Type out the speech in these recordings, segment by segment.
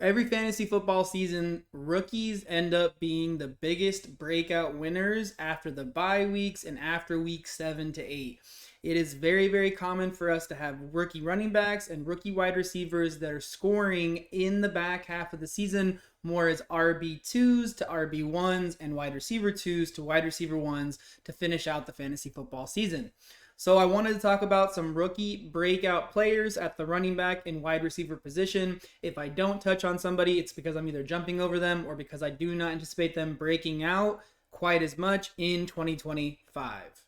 Every fantasy football season, rookies end up being the biggest breakout winners after the bye weeks and after week 7 to 8. It is very, very common for us to have rookie running backs and rookie wide receivers that are scoring in the back half of the season more as RB2s to RB1s and wide receiver 2s to wide receiver 1s to finish out the fantasy football season. So I wanted to talk about some rookie breakout players at the running back and wide receiver position. If I don't touch on somebody, it's because I'm either jumping over them or because I do not anticipate them breaking out quite as much in 2025.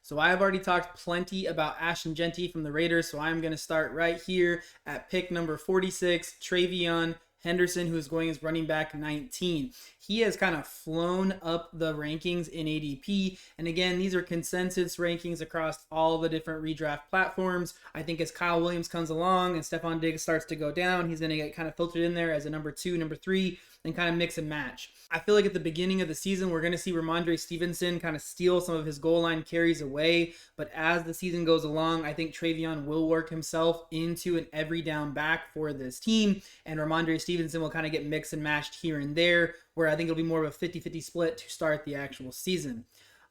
So I have already talked plenty about Ashton Jeanty from the Raiders, so I'm going to start right here at pick number 46, Travion Henderson, who is going as running back 19. He has kind of flown up the rankings in ADP. And again, these are consensus rankings across all the different redraft platforms. I think as Kyle Williams comes along and Stephon Diggs starts to go down, he's going to get kind of filtered in there as a number 2, number 3, and kind of mix and match. I feel like at the beginning of the season, we're going to see Ramondre Stevenson kind of steal some of his goal line carries away. But as the season goes along, I think Travion will work himself into an every down back for this team. And Ramondre Stevenson will kind of get mixed and matched here and there, where I think it'll be more of a 50-50 split to start the actual season.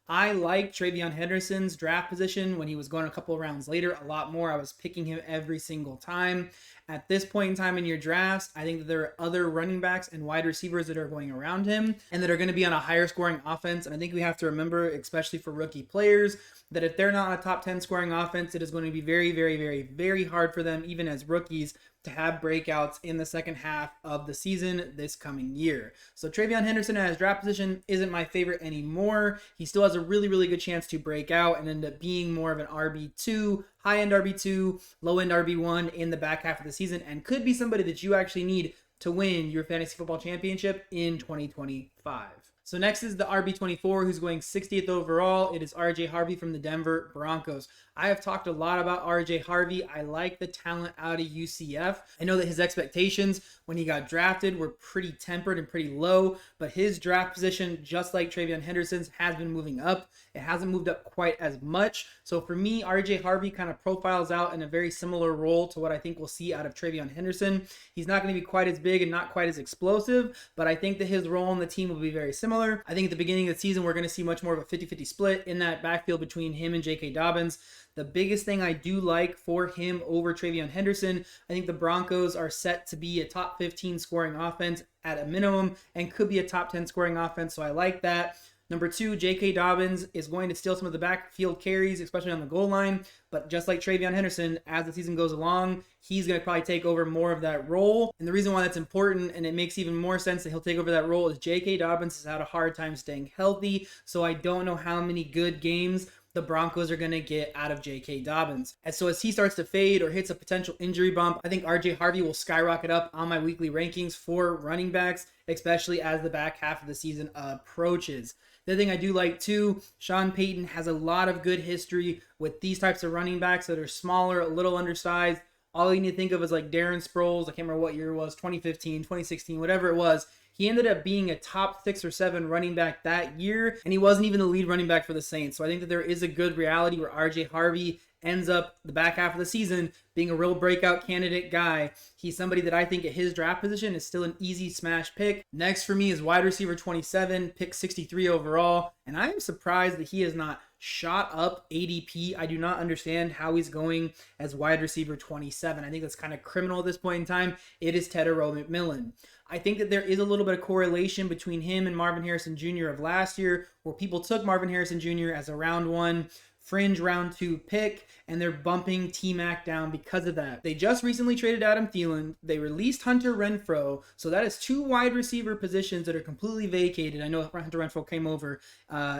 I like Travion Henderson's draft position when he was going a couple of rounds later a lot more. I was picking him every single time. At this point in time in your drafts, I think that there are other running backs and wide receivers that are going around him and that are going to be on a higher scoring offense. And I think we have to remember, especially for rookie players, that if they're not on a top 10 scoring offense, it is going to be very, very, very, very hard for them, even as rookies, to have breakouts in the second half of the season this coming year. So Travion Henderson at his draft position isn't my favorite anymore. He still has a really, really good chance to break out and end up being more of an RB2, high-end RB2, low-end RB1 in the back half of the season, and could be somebody that you actually need to win your fantasy football championship in 2025. So next is the RB24, who's going 60th overall. It is RJ Harvey from the Denver Broncos. I have talked a lot about RJ Harvey. I like the talent out of UCF. I know that his expectations when he got drafted were pretty tempered and pretty low, but his draft position, just like Travion Henderson's, has been moving up. It hasn't moved up quite as much. So for me, RJ Harvey kind of profiles out in a very similar role to what I think we'll see out of Travion Henderson. He's not going to be quite as big and not quite as explosive, but I think that his role in the team will be very similar. I think at the beginning of the season, we're going to see much more of a 50-50 split in that backfield between him and J.K. Dobbins. The biggest thing I do like for him over Travion Henderson, I think the Broncos are set to be a top 15 scoring offense at a minimum and could be a top 10 scoring offense, so I like that. Number 2, J.K. Dobbins is going to steal some of the backfield carries, especially on the goal line. But just like Travion Henderson, as the season goes along, he's going to probably take over more of that role. And the reason why that's important, and it makes even more sense that he'll take over that role, is J.K. Dobbins has had a hard time staying healthy. So I don't know how many good games the Broncos are going to get out of J.K. Dobbins. And so as he starts to fade or hits a potential injury bump, I think RJ Harvey will skyrocket up on my weekly rankings for running backs, especially as the back half of the season approaches. The other thing I do like too, Sean Payton has a lot of good history with these types of running backs that are smaller, a little undersized. All you need to think of is like Darren Sproles. I can't remember what year it was, 2015, 2016, whatever it was. He ended up being a top 6 or 7 running back that year, and he wasn't even the lead running back for the Saints. So I think that there is a good reality where RJ Harvey ends up the back half of the season being a real breakout candidate guy. He's somebody that I think at his draft position is still an easy smash pick. Next for me is wide receiver 27, pick 63 overall, and I am surprised that he has not shot up ADP. I do not understand how he's going as wide receiver 27. I think that's kind of criminal at this point in time. It is Tedero McMillan. I think that there is a little bit of correlation between him and Marvin Harrison Jr. of last year, where people took Marvin Harrison Jr. as a round 1, fringe round 2 pick, and they're bumping T-Mac down because of that. They just recently traded Adam Thielen. They released Hunter Renfrow, so that is 2 wide receiver positions that are completely vacated. I know Hunter Renfrow came over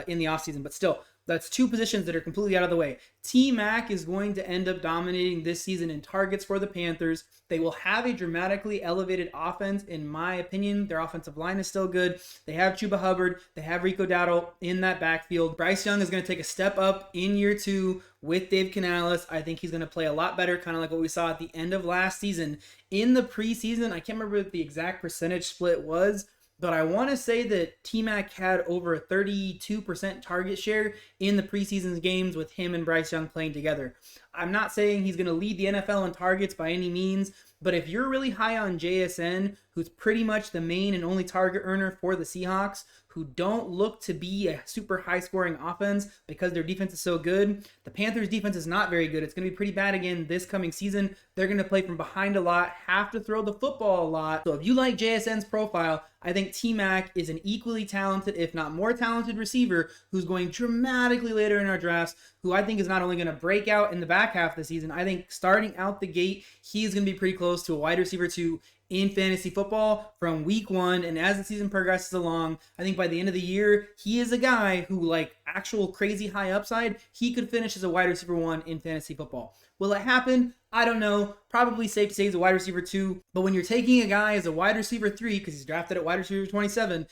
in the offseason, but still, that's 2 positions that are completely out of the way. T-Mac is going to end up dominating this season in targets for the Panthers. They will have a dramatically elevated offense, in my opinion. Their offensive line is still good. They have Chuba Hubbard. They have Rico Dowdle in that backfield. Bryce Young is going to take a step up in year 2 with Dave Canales. I think he's going to play a lot better, kind of like what we saw at the end of last season. In the preseason, I can't remember what the exact percentage split was, but I want to say that T-Mac had over a 32% target share in the preseason games with him and Bryce Young playing together. I'm not saying he's going to lead the NFL in targets by any means, But if you're really high on JSN, who's pretty much the main and only target earner for the Seahawks, who don't look to be a super high scoring offense because their defense is so good. The Panthers defense is not very good. It's going to be pretty bad again this coming season. They're going to play from behind a lot, have to throw the football a lot. So if you like JSN's profile, I think T-Mac is an equally talented, if not more talented receiver who's going dramatically later in our drafts, who I think is not only going to break out in the back half of the season, I think starting out the gate, he's going to be pretty close to a wide receiver 2 in fantasy football from week 1. And as the season progresses along, I think by the end of the year, he is a guy who, like actual crazy high upside, he could finish as a wide receiver 1 in fantasy football. Will it happen? I don't know. Probably safe to say he's a wide receiver 2. But when you're taking a guy as a wide receiver 3, because he's drafted at wide receiver 27,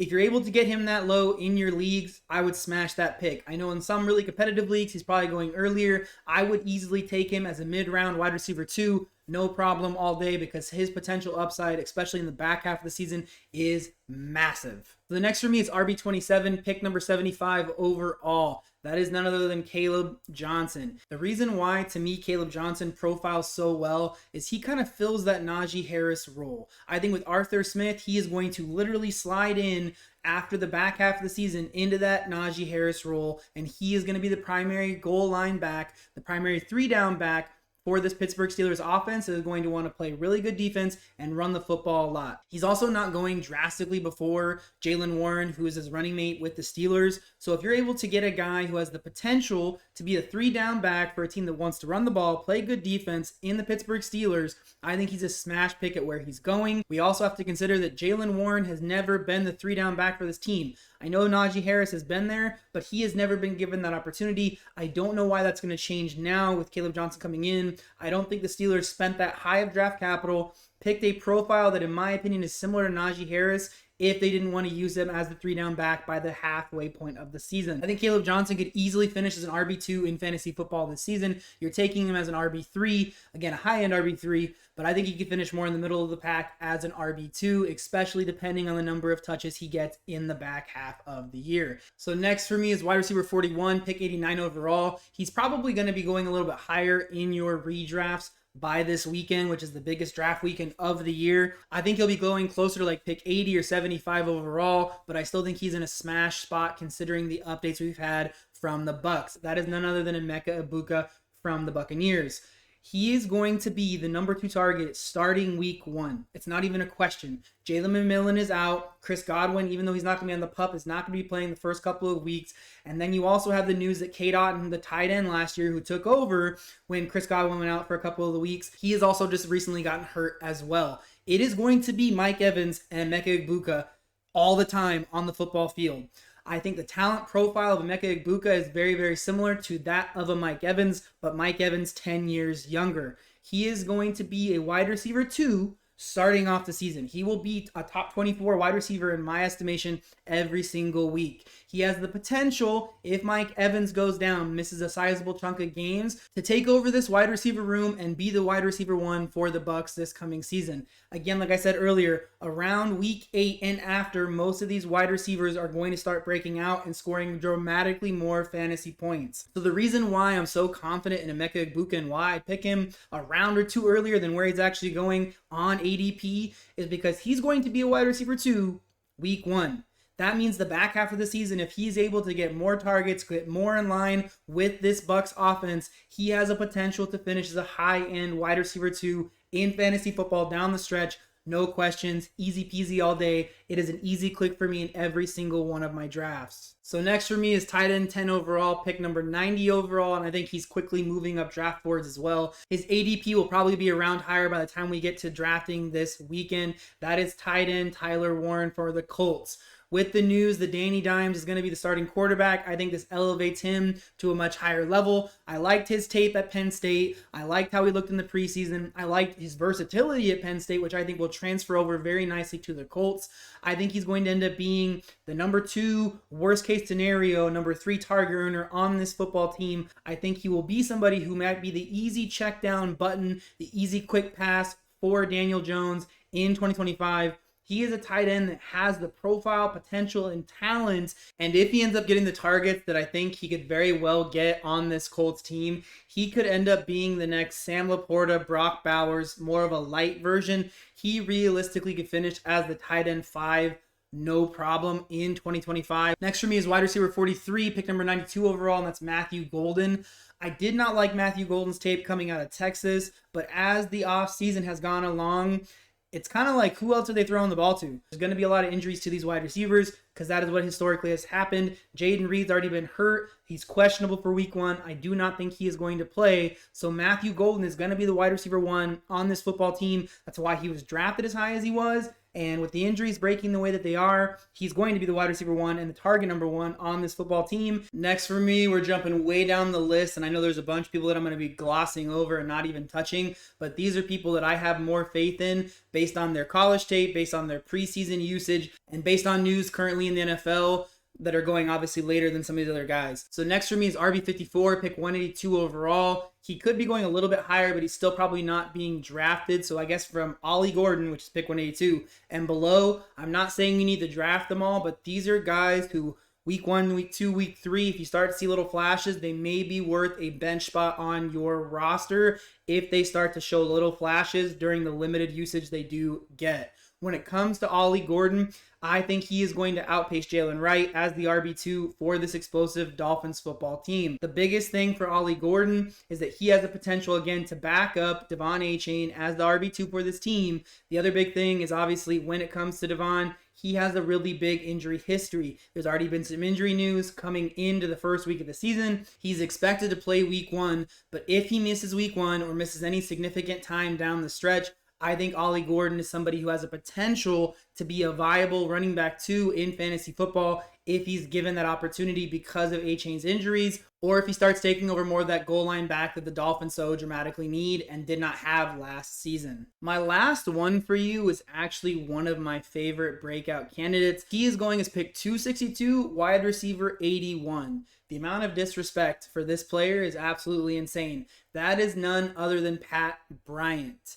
if you're able to get him that low in your leagues, I would smash that pick. I know in some really competitive leagues, he's probably going earlier. I would easily take him as a mid-round wide receiver 2. No problem all day, because his potential upside, especially in the back half of the season, is massive. So the next for me is RB27, pick number 75 overall. That is none other than Caleb Johnson. The reason why, to me, Caleb Johnson profiles so well is he kind of fills that Najee Harris role. I think with Arthur Smith, he is going to literally slide in after the back half of the season into that Najee Harris role, and he is going to be the primary goal line back, the primary 3-down back for this Pittsburgh Steelers offense. Is going to want to play really good defense and run the football a lot. He's also not going drastically before Jaylen Warren, who is his running mate with the Steelers. So if you're able to get a guy who has the potential to be a 3-down back for a team that wants to run the ball, play good defense in the Pittsburgh Steelers, I think he's a smash pick at where he's going. We also have to consider that Jaylen Warren has never been the 3-down back for this team. I know Najee Harris has been there, but he has never been given that opportunity. I don't know why that's going to change now with Caleb Johnson coming in. I don't think the Steelers spent that high of draft capital, picked a profile that in my opinion is similar to Najee Harris, if they didn't want to use him as the 3-down back by the halfway point of the season. I think Caleb Johnson could easily finish as an RB2 in fantasy football this season. You're taking him as an RB3, again, a high-end RB3, but I think he could finish more in the middle of the pack as an RB2, especially depending on the number of touches he gets in the back half of the year. So next for me is wide receiver 41, pick 89 overall. He's probably going to be going a little bit higher in your redrafts by this weekend, which is the biggest draft weekend of the year. I think he'll be going closer to like pick 80 or 75 overall, but I still think he's in a smash spot considering the updates we've had from the Bucks. That is none other than Emeka Egbuka from the Buccaneers. He is going to be the number 2 target starting week 1. It's not even a question. Jalen McMillan is out. Chris Godwin, even though he's not going to be on the PUP, is not going to be playing the first couple of weeks. And then you also have the news that Cade Otton, the tight end last year who took over when Chris Godwin went out for a couple of the weeks, he has also just recently gotten hurt as well. It is going to be Mike Evans and Emeka Egbuka all the time on the football field. I think the talent profile of Emeka Egbuka is very, very similar to that of a Mike Evans, but Mike Evans 10 years younger. He is going to be a wide receiver 2 starting off the season. He will be a top 24 wide receiver in my estimation every single week. He has the potential, if Mike Evans goes down, misses a sizable chunk of games, to take over this wide receiver room and be the wide receiver 1 for the Bucks this coming season. Again, like I said earlier, around week 8 and after, most of these wide receivers are going to start breaking out and scoring dramatically more fantasy points. So the reason why I'm so confident in Emeka Egbuka and why I pick him a round or 2 earlier than where he's actually going on ADP is because he's going to be a wide receiver 2 week 1. That means the back half of the season, if he's able to get more targets, get more in line with this Bucks offense, he has a potential to finish as a high-end wide receiver 2 in fantasy football down the stretch. No questions, easy peasy all day. It is an easy click for me in every single one of my drafts. So next for me is tight end 10 overall, pick number 90 overall, and I think he's quickly moving up draft boards as well. His ADP will probably be around higher by the time we get to drafting this weekend. That is tight end Tyler Warren for the Colts. With the news that Danny Dimes is going to be the starting quarterback, I think this elevates him to a much higher level. I liked his tape at Penn State. I liked how he looked in the preseason. I liked his versatility at Penn State, which I think will transfer over very nicely to the Colts. I think he's going to end up being the number 2, worst case scenario, number 3 target earner on this football team. I think he will be somebody who might be the easy check down button, the easy quick pass for Daniel Jones in 2025. He is a tight end that has the profile, potential, and talent. And if he ends up getting the targets that I think he could very well get on this Colts team, he could end up being the next Sam Laporta, Brock Bowers, more of a light version. He realistically could finish as the tight end 5, no problem, in 2025. Next for me is wide receiver 43, pick number 92 overall, and that's Matthew Golden. I did not like Matthew Golden's tape coming out of Texas, but as the offseason has gone along, it's kind of like, who else are they throwing the ball to? There's going to be a lot of injuries to these wide receivers because that is what historically has happened. Jaden Reed's already been hurt. He's questionable for week 1. I do not think he is going to play. So Matthew Golden is going to be the wide receiver 1 on this football team. That's why he was drafted as high as he was. And with the injuries breaking the way that they are, he's going to be the wide receiver 1 and the target number 1 on this football team. Next for me, we're jumping way down the list. And I know there's a bunch of people that I'm going to be glossing over and not even touching. But these are people that I have more faith in based on their college tape, based on their preseason usage, and based on news currently in the NFL that are going obviously later than some of these other guys. So next for me is RB54, pick 182 overall. He could be going a little bit higher, but he's still probably not being drafted. So I guess from Ollie Gordon, which is pick 182, and below, I'm not saying you need to draft them all, but these are guys who week 1, week 2, week 3, if you start to see little flashes, they may be worth a bench spot on your roster if they start to show little flashes during the limited usage they do get. When it comes to Ollie Gordon, I think he is going to outpace Jalen Wright as the RB2 for this explosive Dolphins football team. The biggest thing for Ollie Gordon is that he has the potential again to back up Devon Achane as the RB2 for this team. The other big thing is obviously when it comes to Devon, he has a really big injury history. There's already been some injury news coming into the first week of the season. He's expected to play week 1, but if he misses week 1 or misses any significant time down the stretch, I think Ollie Gordon is somebody who has a potential to be a viable running back 2 in fantasy football if he's given that opportunity because of Achane's injuries, or if he starts taking over more of that goal line back that the Dolphins so dramatically need and did not have last season. My last one for you is actually one of my favorite breakout candidates. He is going as pick 262, wide receiver 81. The amount of disrespect for this player is absolutely insane. That is none other than Pat Bryant.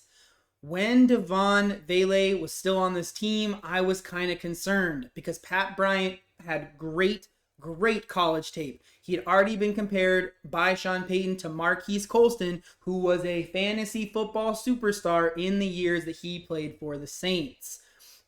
When Devon Vele was still on this team, I was kind of concerned because Pat Bryant had great college tape. He had already been compared by Sean Payton to Marquise Colston, who was a fantasy football superstar in the years that he played for the Saints.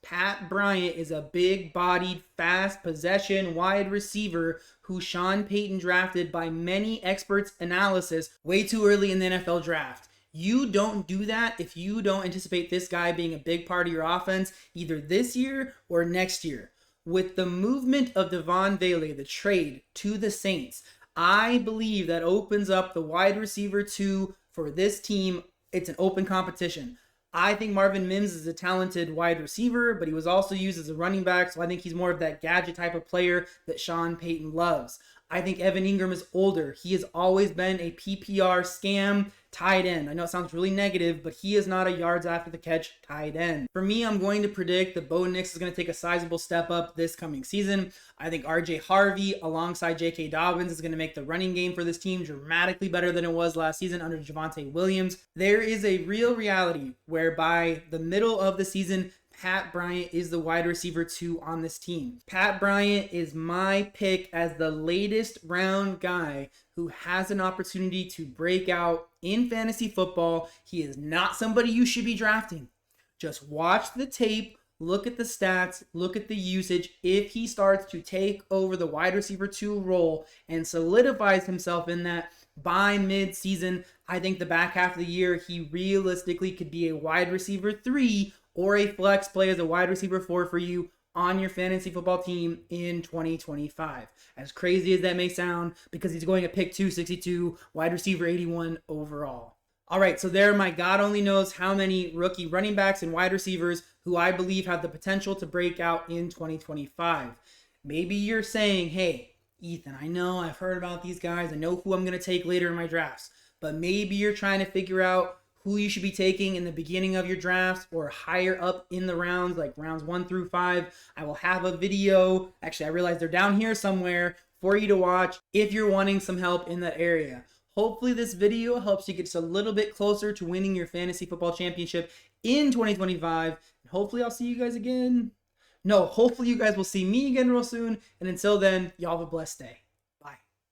Pat Bryant is a big-bodied, fast possession wide receiver who Sean Payton drafted by many experts' analysis way too early in the NFL draft. You don't do that if you don't anticipate this guy being a big part of your offense either this year or next year. With the movement of Devon Vele, the trade to the Saints, I believe that opens up the wide receiver 2 for this team. It's an open competition. I think Marvin Mims is a talented wide receiver, but he was also used as a running back, so I think he's more of that gadget type of player that Sean Payton loves. I think Evan Ingram is older. He has always been a PPR scam tight end. I know it sounds really negative, but he is not a yards after the catch tight end. For me, I'm going to predict that Bo Nix is going to take a sizable step up this coming season. I think RJ Harvey alongside J.K. Dobbins is going to make the running game for this team dramatically better than it was last season under Javonte Williams. There is a real reality where by the middle of the season, Pat Bryant is the wide receiver 2 on this team. Pat Bryant is my pick as the latest round guy who has an opportunity to break out in fantasy football. He is not somebody you should be drafting. Just watch the tape, look at the stats, look at the usage. If he starts to take over the wide receiver 2 role and solidifies himself in that by mid-season, I think the back half of the year, he realistically could be a wide receiver 3 or a flex play as a wide receiver 4 for you on your fantasy football team in 2025. As crazy as that may sound, because he's going to pick 262, wide receiver 81 overall. All right, so there my God only knows how many rookie running backs and wide receivers who I believe have the potential to break out in 2025. Maybe you're saying, hey, Ethan, I know I've heard about these guys. I know who I'm going to take later in my drafts. But maybe you're trying to figure out who you should be taking in the beginning of your drafts or higher up in the rounds, like rounds 1 through 5. I will have a video. Actually, I realize they're down here somewhere for you to watch if you're wanting some help in that area. Hopefully this video helps you get just a little bit closer to winning your fantasy football championship in 2025. Hopefully, I'll see you guys again. No, hopefully, you guys will see me again real soon. And until then, y'all have a blessed day.